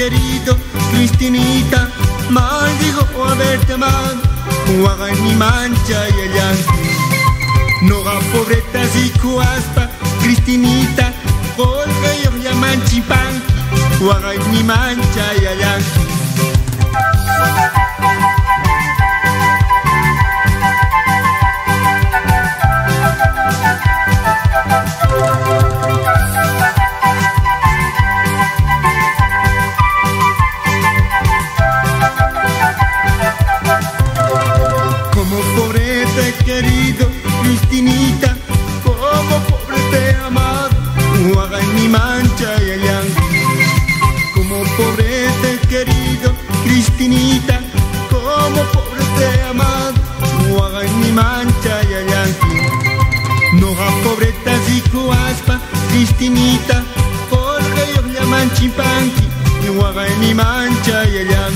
querido, Cristinita, maldigo haberte amado, Huaga ni mancha y allá. Noga pobreta y cuaspa, Cristinita, porque yo llaman chipán, Huaga ni mancha y allá. Querido, Cristinita, como pobre te he amado, Huaga ni mancha y allá. Como pobre te he querido, Cristinita, como pobre te he amado, Huaga ni mancha y allá. Noga pobreta y cuaspa, Cristinita, porque ellos llaman chimpanqui, Huaga ni mancha y allá.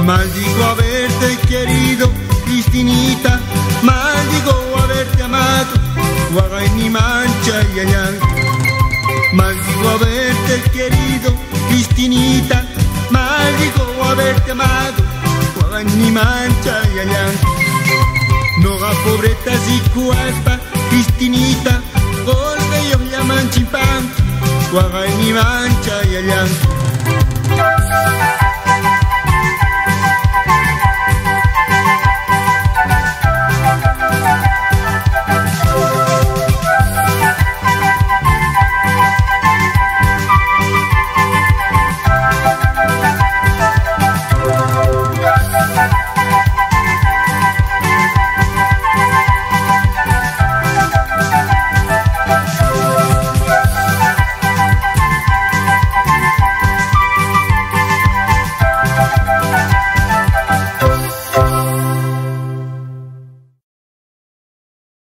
Maldigo haberte querido, Cristinita, maldigo haberte amado, Huaga ni mancha y allá. Maldigo haberte querido, Cristinita, maldigo haberte amado, Huaga ni mancha y allá. Noga pobretas y cuaspa, Cristinita, porque ellos llaman chipán, Huaga ni mancha y allá.